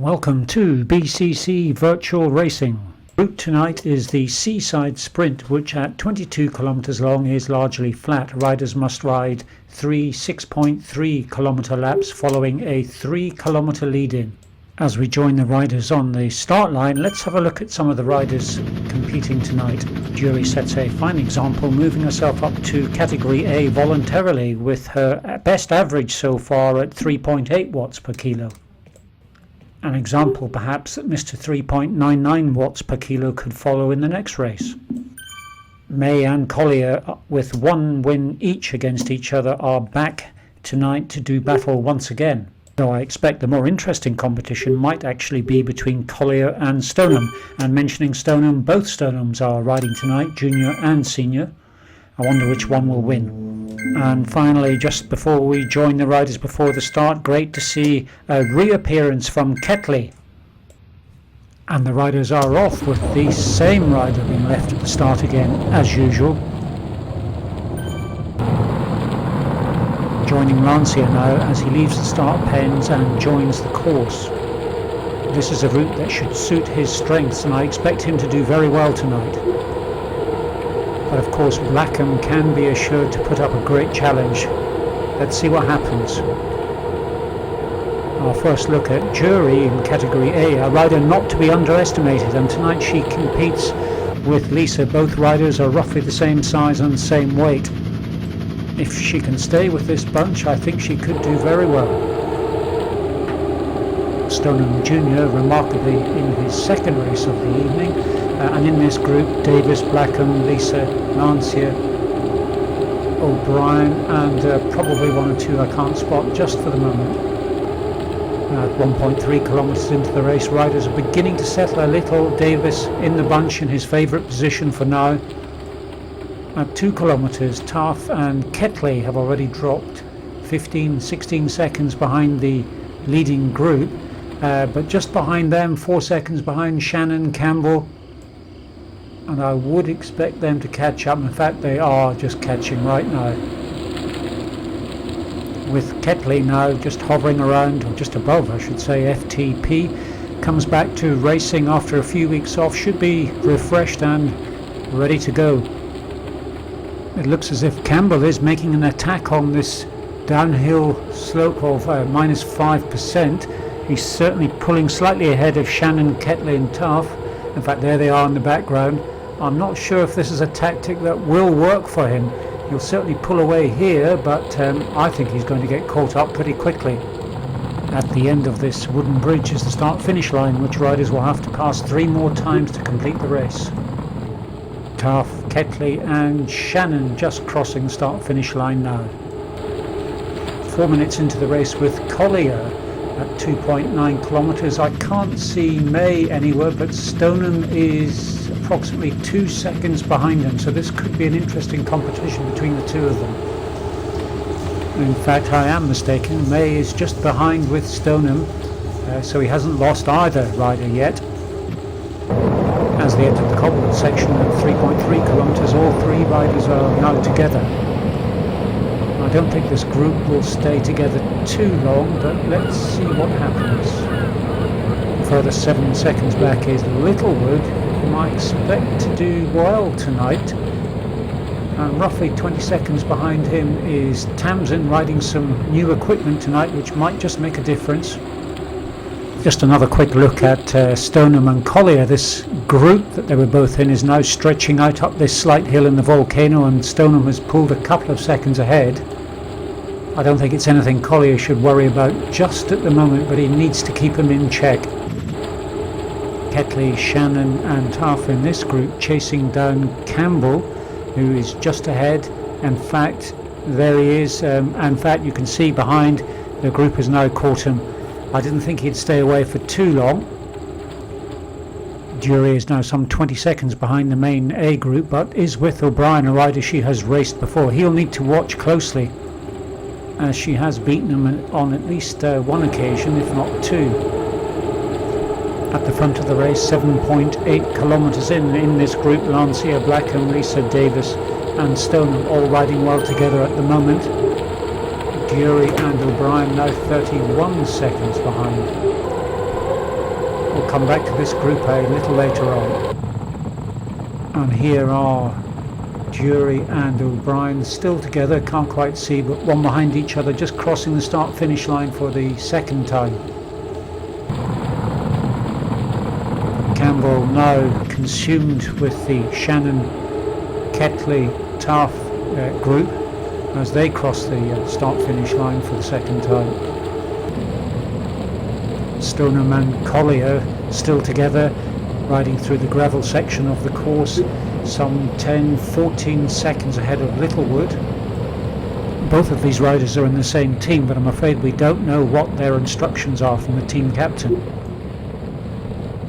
Welcome to BCC Virtual Racing. Route tonight is the Seaside Sprint, which at 22 kilometres long is largely flat. Riders must ride three 6.3 kilometre laps following a 3 kilometre lead-in. As we join the riders on the start line, let's have a look at some of the riders competing tonight. Jury sets a fine example, moving herself up to Category A voluntarily with her best average so far at 3.8 watts per kilo. An example perhaps that Mr. 3.99 watts per kilo could follow in the next race. May and Collier, with one win each against each other, are back tonight to do battle once again. Though I expect the more interesting competition might actually be between Collier and Stoneham. And mentioning Stoneham, both Stonehams are riding tonight, junior and senior. I wonder which one will win. And finally, just before we join the riders before the start, great to see a reappearance from Ketley. And the riders are off with the same rider being left at the start again, as usual. Joining Lancia now as he leaves the start pens and joins the course. This is a route that should suit his strengths, and I expect him to do very well tonight. But of course Blackham can be assured to put up a great challenge. Let's see what happens. Our first look at Jury in Category A, a rider not to be underestimated, and tonight she competes with Lisa. Both riders are roughly the same size and same weight. If she can stay with this bunch, I think she could do very well. Stoneham Jr. remarkably in his second race of the evening, and in this group Davis, Blackham, Lisa, Lancia, O'Brien, and probably one or two I can't spot just for the moment. At 1.3 kilometres into the race, riders are beginning to settle a little. Davis in the bunch in his favourite position for now. At 2 kilometres, Taff and Ketley have already dropped 15-16 seconds behind the leading group, but just behind them, 4 seconds behind Shannon, Campbell, and I would expect them to catch up. In fact, they are just catching right now, with Ketley now just hovering around, or just above I should say. FTP comes back to racing after a few weeks off, should be refreshed and ready to go. It looks as if Campbell is making an attack on this downhill slope of minus 5%. He's certainly pulling slightly ahead of Shannon, Ketley and Taff. In fact, there they are in the background. I'm not sure if this is a tactic that will work for him. He'll certainly pull away here, but I think he's going to get caught up pretty quickly. At the end of this wooden bridge is the start-finish line, which riders will have to pass 3 more times to complete the race. Taff, Ketley and Shannon just crossing the start-finish line now. 4 minutes into the race with Collier at 2.9 kilometres. I can't see May anywhere, but Stoneham is approximately 2 seconds behind him, so this could be an interesting competition between the two of them. In fact, I am mistaken. May is just behind with Stoneham, so he hasn't lost either rider yet. As they enter the cobbled section at 3.3 kilometres, all 3 riders are now together. I don't think this group will stay together too long, but let's see what happens. Further 7 seconds back is Littlewood, whom I expect to do well tonight. And roughly 20 seconds behind him is Tamsin, riding some new equipment tonight, which might just make a difference. Just another quick look at Stoneham and Collier. This group that they were both in is now stretching out up this slight hill in the volcano, and Stoneham has pulled a couple of seconds ahead. I don't think it's anything Collier should worry about just at the moment, but he needs to keep him in check. Ketley, Shannon and Taff in this group chasing down Campbell, who is just ahead. In fact, there he is. In fact, you can see behind, the group has now caught him. I didn't think he'd stay away for too long. Jury is now some 20 seconds behind the main A group, but is with O'Brien, a rider she has raced before. He'll need to watch closely, as she has beaten him on at least one occasion, if not 2. At the front of the race, 7.8 kilometres in this group, Lancia, Blackham, Lisa, Davis and Stoneham all riding well together at the moment. Jury and O'Brien now 31 seconds behind. We'll come back to this group a little later on. And here are Jury and O'Brien still together, can't quite see, but one behind each other, just crossing the start-finish line for the second time. Campbell now consumed with the Shannon, Ketley, Taff group as they cross the start-finish line for the second time. Stoneham and Collier still together, riding through the gravel section of the course, some 10-14 seconds ahead of Littlewood. Both of these riders are in the same team, but I'm afraid we don't know what their instructions are from the team captain.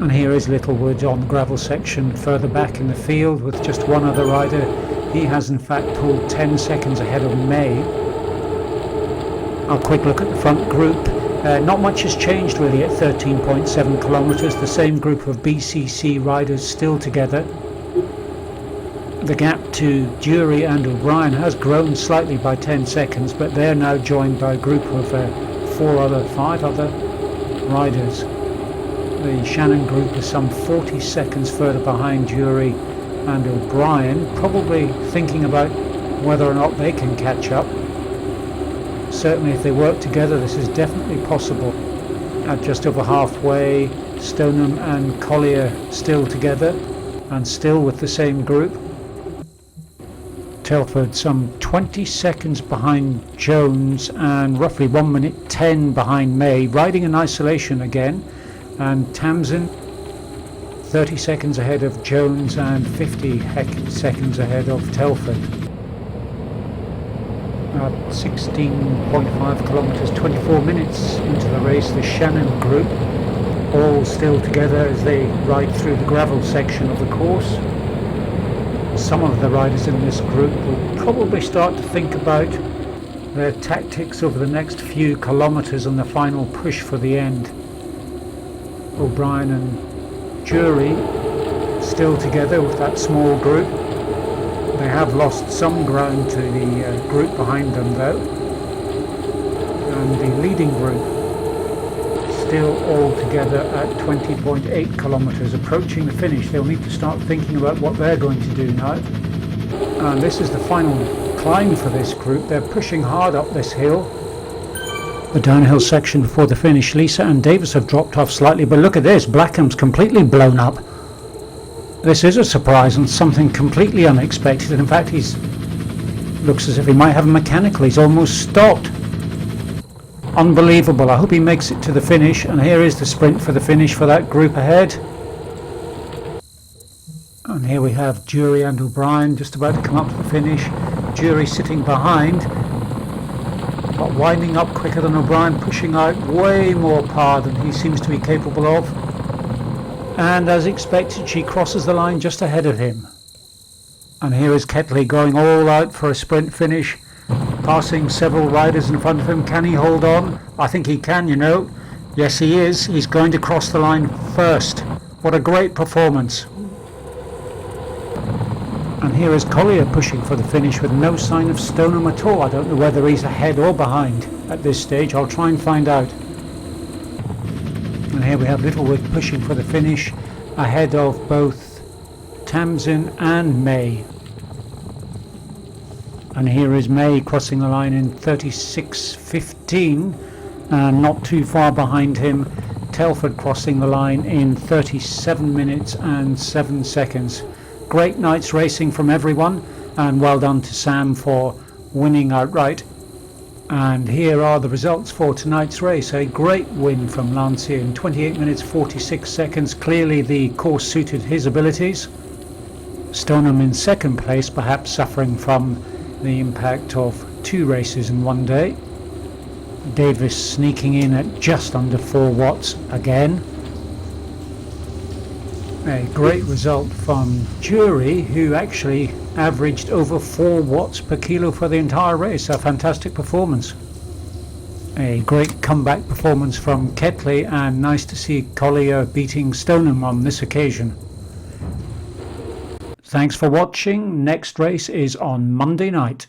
And here is Littlewood on the gravel section further back in the field with just one other rider. He has in fact pulled 10 seconds ahead of May. A quick look at the front group. Not much has changed really at 13.7 kilometres. The same group of BCC riders still together. The gap to Jury and O'Brien has grown slightly by 10 seconds, but they're now joined by a group of 5 other riders. The Shannon group is some 40 seconds further behind Jury and O'Brien, probably thinking about whether or not they can catch up. Certainly if they work together, this is definitely possible. At just over halfway, Stoneham and Collier still together and still with the same group. Telford some 20 seconds behind Jones and roughly 1 minute 10 behind May, riding in isolation again. And Tamsin 30 seconds ahead of Jones and 50 seconds ahead of Telford. At 16.5 kilometres, 24 minutes into the race, the Shannon group all still together as they ride through the gravel section of the course. Some of the riders in this group will probably start to think about their tactics over the next few kilometres and the final push for the end. O'Brien and Jury still together with that small group. They have lost some ground to the group behind them though. And the leading group still all together at 20.8 kilometres, approaching the finish. They'll need to start thinking about what they're going to do now. And this is the final climb for this group. They're pushing hard up this hill. The downhill section before the finish, Lisa and Davis have dropped off slightly, but look at this, Blackham's completely blown up. This is a surprise and something completely unexpected. In fact, looks as if he might have a mechanical. He's almost stopped. Unbelievable. I hope he makes it to the finish. And here is the sprint for the finish for that group ahead. And here we have Jury and O'Brien just about to come up to the finish. Jury sitting behind, but winding up quicker than O'Brien, pushing out way more power than he seems to be capable of. And as expected, she crosses the line just ahead of him. And here is Ketley going all out for a sprint finish, passing several riders in front of him. Can he hold on? I think he can, you know. Yes, he is. He's going to cross the line first. What a great performance. And here is Collier pushing for the finish with no sign of Stoneham at all. I don't know whether he's ahead or behind at this stage. I'll try and find out. And here we have Littlewood pushing for the finish ahead of both Tamsin and May. And here is May crossing the line in 36.15 and not too far behind him, Telford crossing the line in 37 minutes and 7 seconds. Great night's racing from everyone, and well done to Sam for winning outright. And here are the results for tonight's race. A great win from Lancier in 28 minutes 46 seconds. Clearly the course suited his abilities. Stoneham in second place, perhaps suffering from the impact of 2 races in one day. Davis sneaking in at just under 4 watts again. A great result from Jury, who actually averaged over 4 watts per kilo for the entire race. A fantastic performance. A great comeback performance from Ketley, and nice to see Collier beating Stoneham on this occasion. Thanks for watching. Next race is on Monday night.